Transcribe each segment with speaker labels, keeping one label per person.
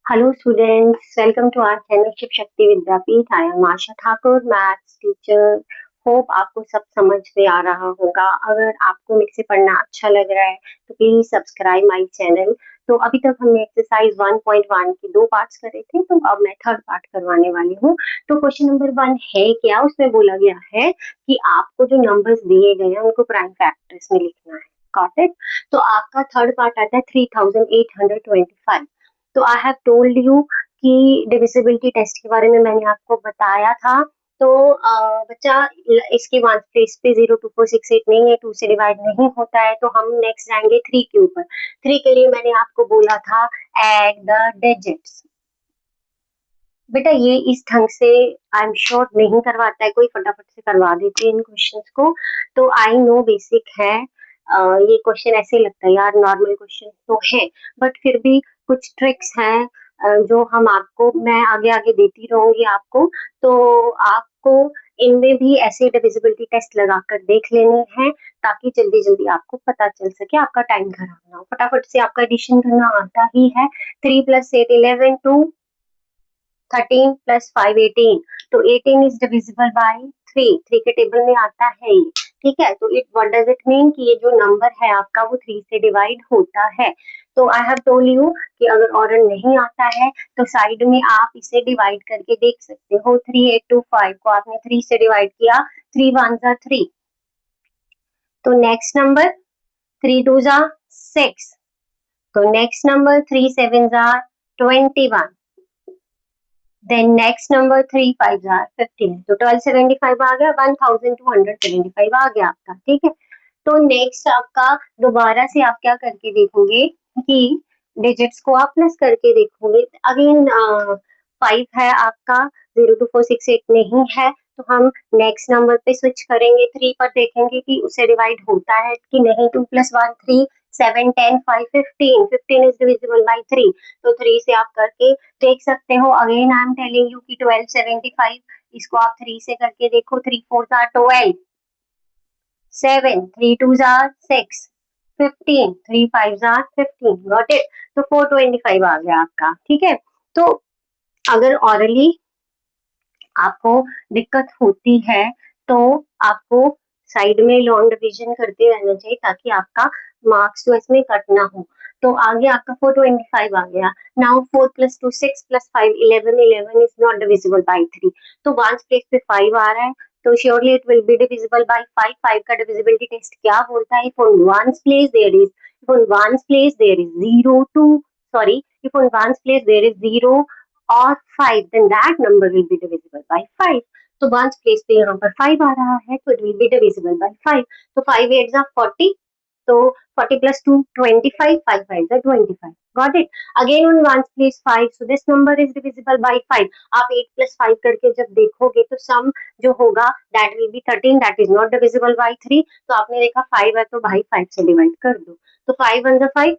Speaker 1: Hello students, welcome to our channel Shiv Shakti Vidyapeeth. I am Asha Thakur, maths teacher. Hope आपको सब समझ में आ रहा होगा। अगर आपको मेरे से पढ़ना अच्छा लग रहा है तो प्लीज सब्सक्राइब माय चैनल। तो अभी तक हमने एक्सरसाइज 1.1 की दो पार्ट्स करे थे, तो अब मैं थर्ड पार्ट करवाने वाली हूँ। तो क्वेश्चन नंबर 1 है क्या, उसमें बोला गया है कि आपको जो नंबर्स दिए गए हैं उनको प्राइम फैक्टर्स में लिखना है। Got it? तो आपका थर्ड पार्ट आता है 3825। तो आई हैव टोल्ड यू कि डिविजिबिलिटी टेस्ट के बारे में मैंने आपको बताया था। तो बच्चा इसके वन प्लेस पे 02468 नहीं है, 2 से डिवाइड नहीं होता है, तो हम नेक्स्ट जाएंगे 3 के ऊपर। 3 के लिए मैंने आपको बोला था एड द डिजिट्स। बेटा ये इस ढंग से आई एम श्योर नहीं करवाता है कोई, फटाफट से करवा देते हैं इन क्वेश्चंस को। तो आई नो बेसिक है। ये क्वेश्चन ऐसे लगता है यार नॉर्मल क्वेश्चन तो है, बट फिर भी कुछ ट्रिक्स हैं जो हम आपको मैं आगे आगे देती रहूंगी आपको। तो आपको इनमें भी ऐसे डिविजिबिलिटी टेस्ट लगा कर देख लेने हैं, ताकि जल्दी जल्दी आपको पता चल सके, आपका टाइम खराब ना हो। फटाफट से आपका एडिशन करना आता ही है। 3 + 8 11, 2 13 + 5 18। तो 18 इज डिविजिबल बाय 3। 3 के टेबल में आता है ये। ठीक है, तो it what does it mean कि ये जो नंबर है आपका वो 3 से डिवाइड होता है। तो आई हैव टोल्ड यू कि अगर ऑर्डर नहीं आता है तो साइड में आप इसे डिवाइड करके देख सकते हो। 3825 को आपने 3 से डिवाइड किया, 3 1 जा 3। तो नेक्स्ट नंबर 3 2 जा 6। तो नेक्स्ट नंबर 3 7 जा 21। देन नेक्स्ट नंबर 3 5 जार 15। तो 1275 आ गया, 1275 आ गया आपका। ठीक है, तो नेक्स्ट आपका दोबारा से आप क्या करके देखोगे कि डिजिट्स को आप प्लस करके देखोगे। अगेन 5 है आपका, 02468 नहीं है, तो हम नेक्स्ट नंबर पे स्विच करेंगे। 3 पर देखेंगे कि उसे डिवाइड होता है कि नहीं। 2 + 1 3, 7 10 5 15। 15 इज डिविजिबल बाय 3। तो 3 से आप करके देख सकते हो। Again I am telling you कि 1275, इसको आप 3 से करके देखो। 3 4 12, 7 3 2 6, 15 3 5 15। Got it? तो 425 आ गया आपका। ठीक है, तो अगर ऑरली आपको दिक्कत होती है तो आपको साइड में लॉन्ग डिवीजन करते रहना चाहिए, ताकि आपका मार्क्स जो इसमें कट ना हो। तो आगे आपका 425 आ गया। Now 4 + 2 6 + 5 11। 11 is not divisible by 3। तो वंस प्लेस पे 5 आ रहा है, तो surely it will be divisible by 5। 5 का डिविजिबिलिटी टेस्ट क्या बोलता है? If on once place there is, if on once place there is 0 2, sorry, if on once place there is 0 और 5, then that number will be divisible by 5। तो ones place पे यहाँ पर 5 आ रहा है, तो it will be divisible by 5। तो 5 8 जा 40। तो 40 + 2 25, 5 5 जा 25। Got it? Again on ones place 5, so this number is divisible by 5। आप 8 + 5 करके जब देखोगे तो सम जो होगा that will be 13, that is not divisible by 3। तो आपने देखा 5 है तो भाई 5 से डिवाइड कर दो। तो 5 1 जा 5,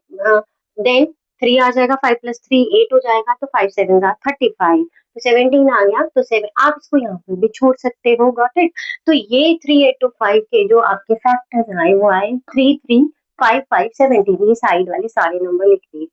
Speaker 1: देन 3 आ जाएगा, 5 + 3 8 हो जाएगा, तो 5 7 जा 35। तो 17 आ गया, तो 7 आप इसको यहाँ पर भी छोड़ सकते हो। Got it? तो ये 3825 के जो आपके फैक्टर्स आए वो आए 3 3 5 5 17। ये साइड वाले सारे नंबर लिख दिए।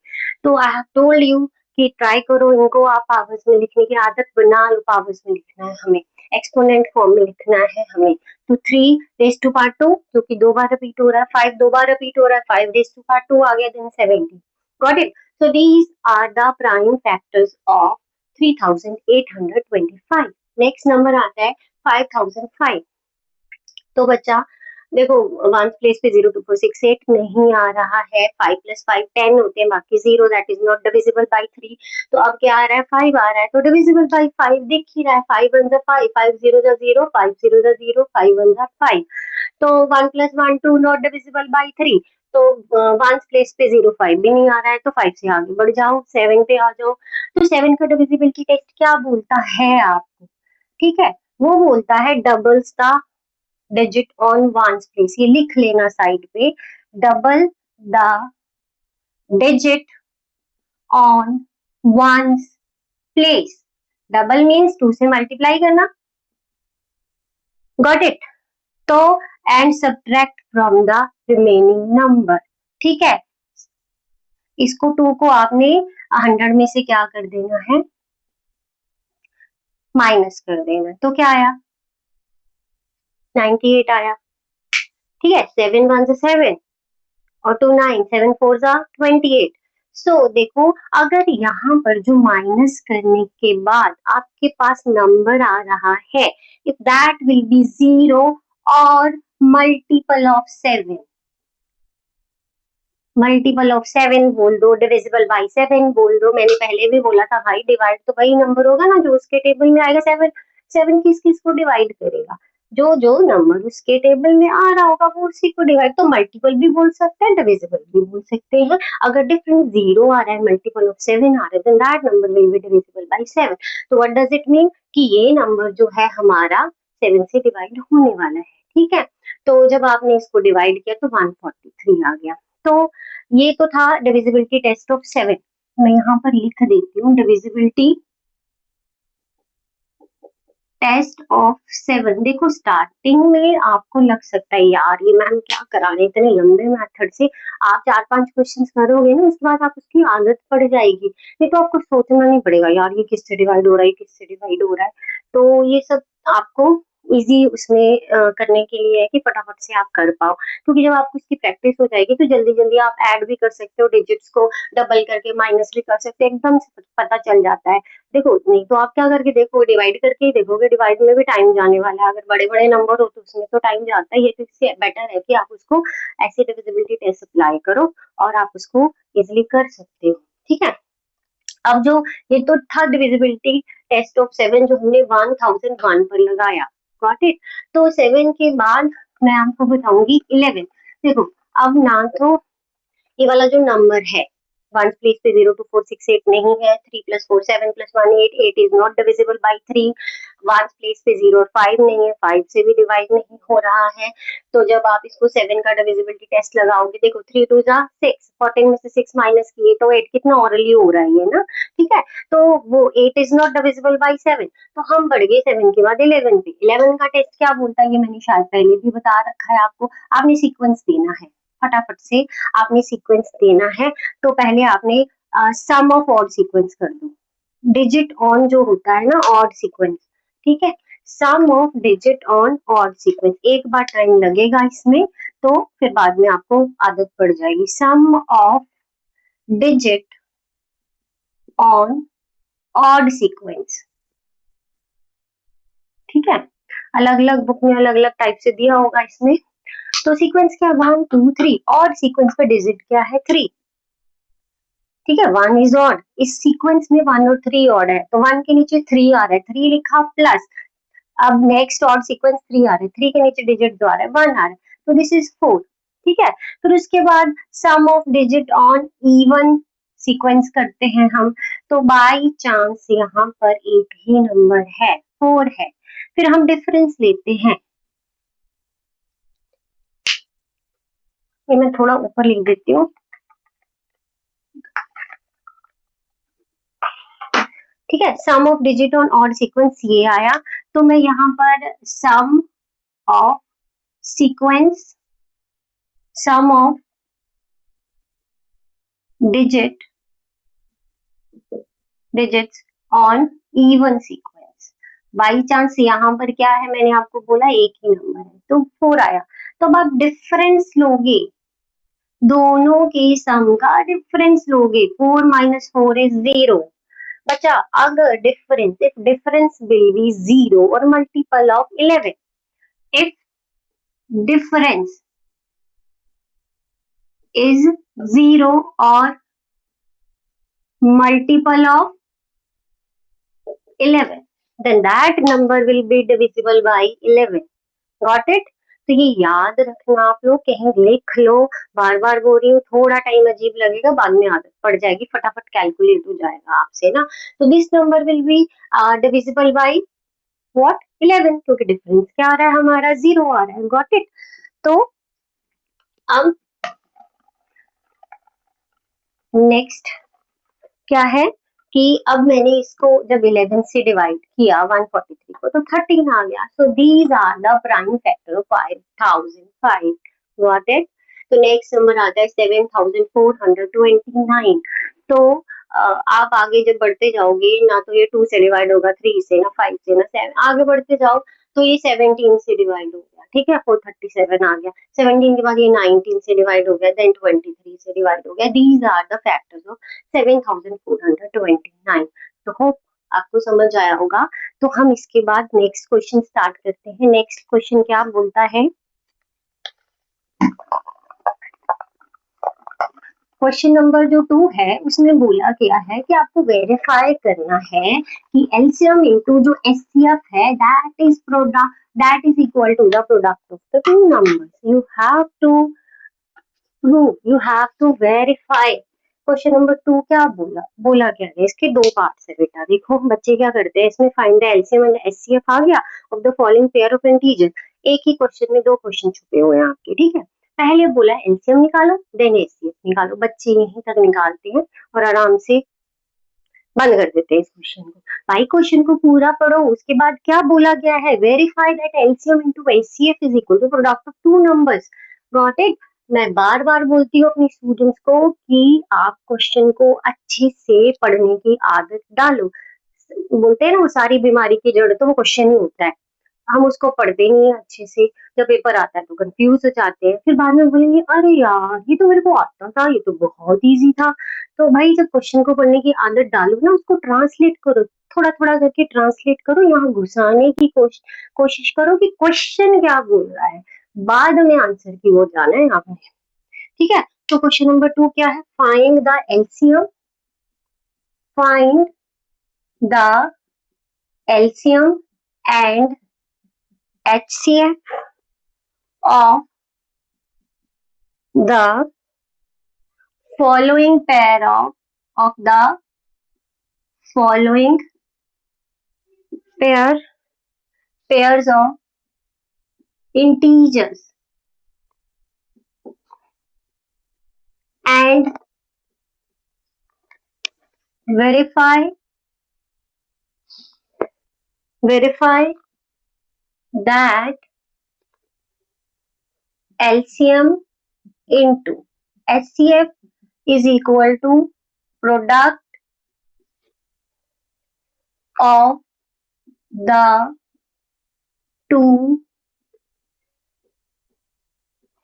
Speaker 1: तो आई हैव टोल्ड यू कि ट्राई करो इनको आप पावर्स में लिखने की आदत बना लो। पावर्स में लिखना है हमें, एक्सपोनेंट फॉर्म में लिखना है हमें। तो 3 रेज़ टू पावर 2, क्योंकि 2 बार रिपीट हो रहा है। 5 2 बार रिपीट हो रहा है, 5 रेज़ टू पावर 2 आ गया, then 70। Got it? So these are the prime factors of 3825। Next number आता है 5005। तो बच्चा देखो, वन प्लेस पे 02468 नहीं आ रहा है। 5 + 5 10 होते हैं, बाकी 0, that is not divisible by 3। तो अब क्या आ रहा है? 5 आ रहा है, तो डिविजिबल बाय 5 दिख ही रहा है। 5 1 जा 5, 5 0 जा 0, 5 0 जा 0, 5 1 जा 5। तो 1 + 1 2 नॉट डिविजिबल बाय 3। तो वंस प्लेस पे 05 भी नहीं आ रहा है, तो 5 से आगे बढ़ जाओ, 7 पे आ जाओ। तो 7 का डिविजिबिलिटी टेस्ट क्या बोलता है आपको? ठीक है, वो बोलता है doubles the digit on once place. ये लिख लेना साइड पे, double the digit on once place. Double means 2 से मल्टीप्लाई करना। Got it? तो and subtract from the remaining number. ठीक है, इसको 2 को आपने 100 में से क्या कर देना है, माइनस कर देना, तो क्या आया, 98 आया। ठीक है, 7 1 से 7 और 2 9, 7 4 जा 28। सो देखो, अगर यहाँ पर जो माइनस करने के बाद आपके पास नंबर आ रहा है, इफ दैट विल बी 0 और मल्टीपल ऑफ 7, मल्टीपल ऑफ 7 बोल दो, डिविजिबल बाई 7 बोल दो। मैंने पहले भी बोला था भाई, डिवाइड तो वही नंबर होगा ना जो उसके टेबल में आएगा। 7 7 किस किस को डिवाइड करेगा, जो जो नंबर उसके टेबल में आ रहा होगा वो उसी को डिवाइड, तो मल्टीपल भी बोल सकते हैं, डिविजिबल भी बोल सकते हैं। अगर डिफरेंस 0 आ रहा है, मल्टीपल ऑफ 7 आ रहा है, then that number will be divisible by 7। तो व्हाट डज इट मीन कि ये नंबर जो है हमारा 7 से डिवाइड होने वाला है। ठीक है, तो जब आपने इसको डिवाइड किया तो 143 आ गया। तो ये तो था डिविजिबिलिटी टेस्ट ऑफ 7। मैं यहाँ पर लिख देती हूँ डिविजिबिलिटी टेस्ट ऑफ 7। देखो, स्टार्टिंग में आपको लग सकता है यार ये मैम क्या करा रहे, इतने लंबे मेथड से। आप 4-5 क्वेश्चंस करोगे ना, उसके बाद आप उसकी आदत पड़ जाएगी, नहीं तो आपको सोचना नहीं पड़ेगा यार ये किससे डिवाइड हो रहा है, किससे डिवाइड हो रहा है। तो ये सब आपको इजी उसमें करने के लिए है कि फटाफट से आप कर पाओ, क्योंकि जब आपको इसकी प्रैक्टिस हो जाएगी तो जल्दी जल्दी आप ऐड भी कर सकते हो, डिजिट्स को डबल करके माइनस भी कर सकते हो, एकदम से पता चल जाता है। देखो, नहीं तो आप क्या करके देखो, डिवाइड करके ही देखोगे, डिवाइड में भी टाइम जाने वाला है। अगर बड़े बड़े नंबर हो तो उसमें तो टाइम जाता ही है, तो इससे बेटर है कि आप उसको ऐसे डिविजिबिलिटी टेस्ट अप्लाई करो और आप उसको इजिली कर सकते हो। ठीक है, अब जो ये तो था डिविजिबिलिटी टेस्ट ऑफ 7 जो हमने 1001 पर लगाया, गॉट इट। तो 7 के बाद मैं आपको बताऊंगी 11। देखो, अब ना तो ये वाला जो नंबर है वन प्लेस पे 02468 नहीं है, 3 + 4 7 + 1 8, 8 is not divisible by 3। One place पे 0 और 5 नहीं है, 5 से भी डिवाइड नहीं हो रहा है। तो जब आप इसको 7 का डिविजिबिलिटी टेस्ट लगाओगे, देखो 3 2 जा 6, 14 में से 6 माइनस किए तो 8 कितना ओरली हो रहा है ये ना। ठीक है, तो वो 8 इज नॉट डिविजिबल बाई 7, तो हम बढ़ गए 7 के बाद 11 पे। 11 का टेस्ट क्या बोलता है ये मैंने शायद पहले भी बता रखा है आपको। आपने सीक्वेंस देना है, फटाफट से आपने सीक्वेंस देना है। तो पहले आपने सम ऑफ ऑड सीक्वेंस कर दो, डिजिट ऑन जो होता है ना ऑड सीक्वेंस। ठीक है, sum of digit on odd sequence, एक बार टाइम लगेगा इसमें, तो फिर बाद में आपको आदत पड़ जाएगी। Sum of digit on odd sequence. ठीक है, अलग अलग बुक में अलग अलग टाइप से दिया होगा इसमें। तो सीक्वेंस क्या, 1 2 3, और सीक्वेंस का डिजिट क्या है, 3। ठीक है, 1 इज ऑड, इस सीक्वेंस में 1 और 3 ऑड है, तो 1 के नीचे 3 आ रहा है, 3 लिखा प्लस। अब नेक्स्ट ऑड सीक्वेंस 3 आ रहा है, 3 के नीचे डिजिट जो आ रहा है 1 आ रहा है, तो दिस इज 4। ठीक है, फिर उसके बाद sum of digit on even sequence करते हैं हम। तो बाई चांस यहाँ पर एक ही नंबर है, 4 है, फिर हम डिफरेंस लेते हैं। ये मैं थोड़ा ऊपर लिख देती हूँ। ठीक है, sum of digit on odd sequence ये आया, तो मैं यहाँ पर sum of sequence, sum of digit digits on even sequence. By chance यहाँ पर क्या है, मैंने आपको बोला एक ही नंबर है, तो 4 आया। तो अब आप डिफरेंस लोगे, दोनों के सम का डिफरेंस लोगे, 4 - 4 इज 0 बचा। अगर difference, if difference will be 0 और multiple of 11, if difference is 0 or multiple of 11, then that number will be divisible by 11. Got it? तो ये याद रखना, आप लोग कहीं लिख लो। बार बार बोल रही हूँ, थोड़ा टाइम अजीब लगेगा, बाद में आदत पड़ जाएगी, फटाफट कैलकुलेट हो जाएगा आपसे ना। तो this number will be divisible by what, 11, क्योंकि डिफरेंस क्या आ रहा है हमारा, 0 आ रहा है। Got it? तो अब नेक्स्ट क्या है कि अब मैंने इसको जब 11 से डिवाइड किया 143 को, तो 13 आ गया। So these are the prime factor of 5005। Got it? तो नेक्स्ट नंबर आता है 7429। तो आप आगे जब बढ़ते जाओगे ना तो ये 2 से डिवाइड होगा, 3 से, ना 5 से, ना 7, आगे बढ़ते जाओ तो ये 17 से डिवाइड हो गया, ठीक है, 437 आ गया। 17 के बाद ये 19 से डिवाइड हो गया, देन 23 से डिवाइड हो गया। These are the factors of 7429। तो होप आपको समझ आया होगा। तो हम इसके बाद नेक्स्ट क्वेश्चन स्टार्ट करते हैं। नेक्स्ट क्वेश्चन क्या बोलता है, क्वेश्चन नंबर जो 2 है उसमें बोला गया है कि आपको वेरीफाई करना है कि एलसीएम इनटू जो एचसीएफ है that is equal to the product of the two numbers. You have to verify. Question number 2 क्या बोला क्या है, इसके दो पार्ट्स है बेटा। देखो बच्चे क्या करते हैं, इसमें find the LCM and HCF आ गया of the following pair of integer. एक ही क्वेश्चन में दो क्वेश्चन छुपे हुए हैं आपके, ठीक है। पहले बोला एलसीएम निकालो, देन एचसीएफ निकालो। बच्चे यहीं तक निकालते हैं और आराम से बंद कर देते हैं इस क्वेश्चन को। भाई क्वेश्चन को पूरा पढ़ो, उसके बाद क्या बोला गया है, verify that LCM into HCF is equal to product of two numbers. Got it. मैं बार बार बोलती हूँ अपने स्टूडेंट्स को कि आप क्वेश्चन को अच्छे से पढ़ने की आदत डालो। बोलते हैं ना वो सारी बीमारी की जड़ तो वो क्वेश्चन ही होता है। हम उसको पढ़ते नहीं है अच्छे से, जब पेपर आता है तो कंफ्यूज हो जाते हैं, फिर बाद में बोलेंगे अरे यार ये तो मेरे को आता था, ये तो बहुत इजी था। तो भाई जब क्वेश्चन को पढ़ने की आदत डालो ना, उसको ट्रांसलेट करो, थोड़ा थोड़ा करके ट्रांसलेट करो, यहाँ घुसाने की कोशिश करो कि क्वेश्चन क्या बोल रहा है, बाद में आंसर की ओर जाना है आपने, ठीक है। तो क्वेश्चन नंबर 2 क्या है, find the LCM, find the LCM and HCF of the following of the following pairs of integers and verify that LCM into HCF is equal to product of the two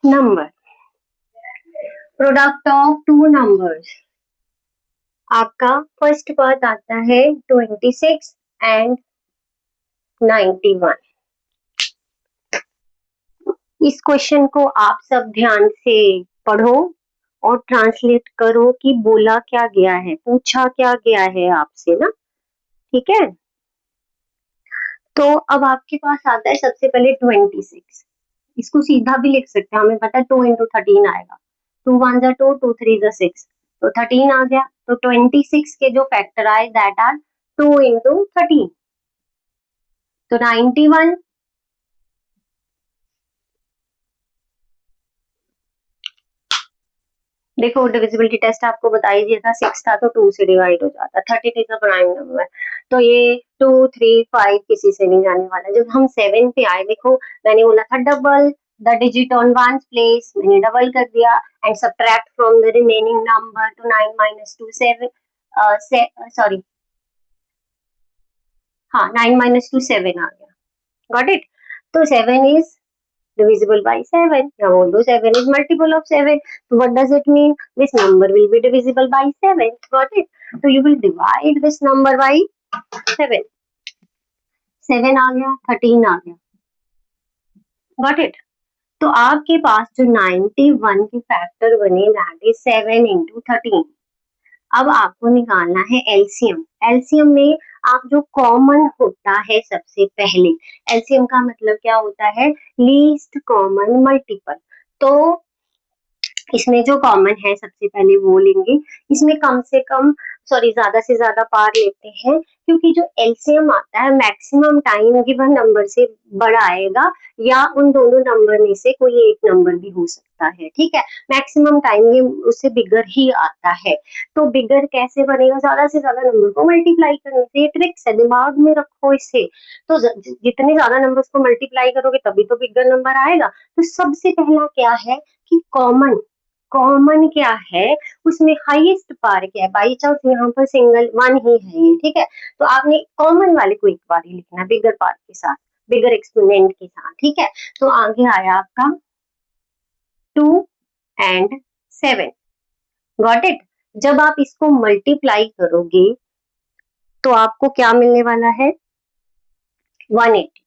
Speaker 1: numbers. Product of two numbers, आपका first part आता है 26 and 91। इस question को आप सब ध्यान से पढ़ो और ट्रांसलेट करो कि बोला क्या गया है, पूछा क्या गया है आपसे ना, ठीक है। तो अब आपके पास आता है सबसे पहले 26। इसको सीधा भी लिख सकते हैं, हमें पता है 2 into 13 आएगा, 2 1 जा 2, 2 3 जा 6, तो 13 आ गया। तो 26 के जो फैक्टर आए दैट आर 2 into 13, तो 91। देखो डिविजिबिलिटी टेस्ट आपको बता ही दिया था, 6 था तो 2 से डिवाइड हो जाता, 33 इज अ प्राइम नंबर, तो ये 2 3 5 किसी से नहीं जाने वाला। जब हम 7 पे आए, देखो मैंने बोला था double the digit on ones place, मैंने डबल कर दिया and subtract from the remaining number, तो 9 minus 2 7, सॉरी हाँ 9 minus 2 7 आ गया, गॉट इट। तो 7 is divisible by 7. Now although 7 is multiple of 7, so what does it mean? This number will be divisible by 7. Got it? So you will divide this number by 7. 7 आ गया, 13 आ गया, got it? तो आपके पास जो 91 के factor बने that is 7 into 13। अब आपको निकालना है एलसीएम। एलसीएम में आप जो कॉमन होता है सबसे पहले, एलसीएम का मतलब क्या होता है, लीस्ट कॉमन मल्टीपल। तो इसमें जो कॉमन है सबसे पहले वो लेंगे, इसमें कम से कम ज्यादा से ज्यादा पार लेते हैं, क्योंकि जो एलसीएम आता है मैक्सिमम टाइम गिवन नंबर से बड़ा आएगा या उन दोनों नंबर में से कोई एक नंबर भी हो सकता है, ठीक है। मैक्सिमम टाइम ये उससे बिगर ही आता है। तो बिगर कैसे बनेगा, ज्यादा से ज्यादा नंबर को मल्टीप्लाई करने से, ये ट्रिक्स है, दिमाग में रखो इसे। तो जितने ज्यादा नंबर्स को मल्टीप्लाई करोगे तभी तो बिगर नंबर आएगा। तो सबसे पहला क्या है कि कॉमन कॉमन क्या है, उसमें हाईएस्ट पार क्या है। बाई चांस यहाँ पर सिंगल वन ही है ये, ठीक है, तो आपने कॉमन वाले को एक बार ही लिखना बिगर पार्ट के साथ, बिगर एक्सपोनेंट के साथ, ठीक है। तो आगे आया आपका 2 and 7, गॉट इट। जब आप इसको मल्टीप्लाई करोगे तो आपको क्या मिलने वाला है, 180,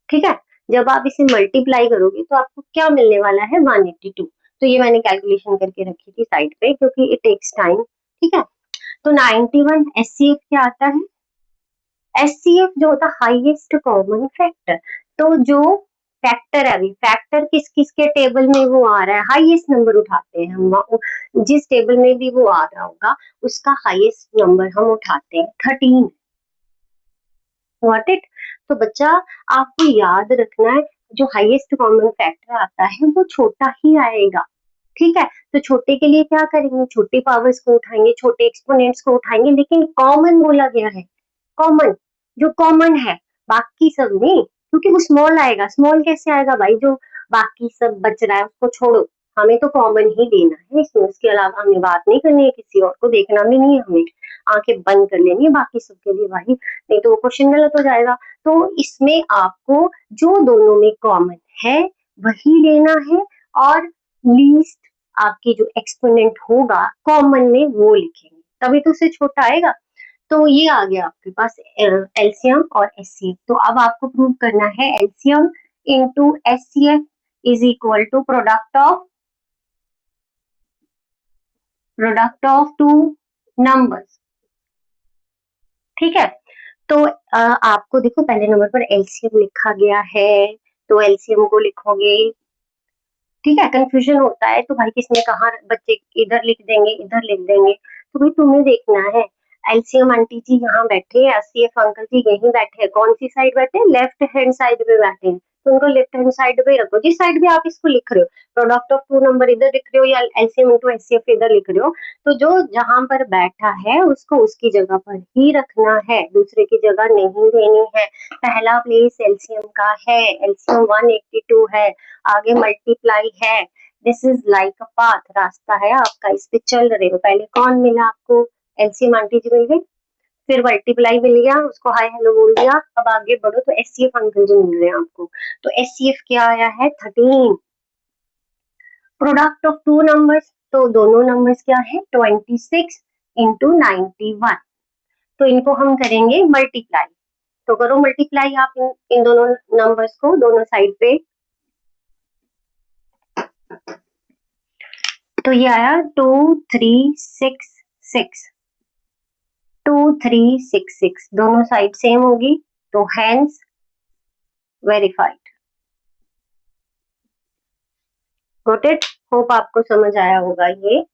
Speaker 1: ठीक है। जब आप इसे मल्टीप्लाई करोगे तो आपको क्या मिलने वाला है, 182। तो ये मैंने कैलकुलेशन करके रखी थी साइड पे क्योंकि इट टेक्स टाइम, ठीक है। तो 91 एचसीएफ क्या आता है, एचसीएफ जो होता है हाईएस्ट कॉमन फैक्टर। तो जो फैक्टर है, अभी फैक्टर किस किस के टेबल में वो आ रहा है, हाईएस्ट नंबर उठाते हैं हम, जिस टेबल में भी वो आ रहा होगा उसका हाईएस्ट नंबर हम उठाते हैं, 13, गॉट इट। तो बच्चा आपको याद रखना है, जो हाईएस्ट कॉमन फैक्टर आता है वो छोटा ही आएगा, ठीक है। तो छोटे के लिए क्या करेंगे, छोटे पावर्स को उठाएंगे, छोटे एक्सपोनेंट्स को उठाएंगे, लेकिन कॉमन बोला गया है, कॉमन जो कॉमन है, बाकी सब नहीं, क्योंकि वो स्मॉल आएगा। स्मॉल कैसे आएगा भाई, जो बाकी सब बच रहा है उसको छोड़ो, हमें तो कॉमन ही लेना है इसमें, उसके अलावा हमें बात नहीं करनी है, किसी और को देखना भी नहीं है हमें, आंखें बंद कर लेनी है बाकी सबके लिए भाई, नहीं तो वो क्वेश्चन गलत हो जाएगा। तो इसमें आपको जो दोनों में कॉमन है वही लेना है, और लीस्ट आपकी जो एक्सपोनेंट होगा कॉमन में वो लिखेंगे, तभी तो उससे छोटा आएगा। तो ये आ गया आपके पास एलसीएम और एचसीएफ। तो अब आपको प्रूव करना है LCM into HCF is equal to product of two numbers, ठीक है। तो आपको देखो पहले नंबर पर एलसीएम लिखा गया है, तो एलसीएम को लिखोगे, ठीक है। कंफ्यूजन होता है तो भाई किसने कहा, बच्चे इधर लिख देंगे इधर लिख देंगे, तो भाई तुम्हें देखना है। एलसीएम आंटी जी यहाँ बैठे हैं, एचसीएफ अंकल जी यहीं बैठे हैं, कौन सी साइड बैठे हैं, लेफ्ट हैंड साइड पे बैठे हैं, तो उनको लेफ्ट हैंड साइड पे रखो, जिस साइड भी आप इसको लिख रहे हो, प्रोडक्ट ऑफ टू नंबर इधर लिख रहे हो या एलसीएम इंटू एचसीएफ इधर लिख रहे हो, तो जो जहां पर बैठा है उसको उसकी जगह पर ही रखना है, दूसरे की जगह नहीं देनी है। पहला प्लेस एलसीएम का है, एलसीएम 182 है, आगे मल्टीप्लाई है, this is like a path, रास्ता है आपका, इस पे चल रहे हो। पहले कौन मिला आपको, एलसीएम आंटी जी मिल गई, फिर मल्टीप्लाई मिल गया, उसको हाय हेलो बोल दिया, अब आगे बढ़ो तो एचसीएफ अंकल जी मिल रहे हैं आपको। तो एचसीएफ क्या आया है, 13। प्रोडक्ट ऑफ टू नंबर्स, तो दोनों नंबर्स क्या है, 26 इंटू 91, तो इनको हम करेंगे मल्टीप्लाई, तो करो मल्टीप्लाई आप इन दोनों नंबर्स को दोनों साइड पे। तो ये आया 2366, 2366, दोनों साइड सेम होगी, तो hence verified, got it. Hope आपको समझ आया होगा ये।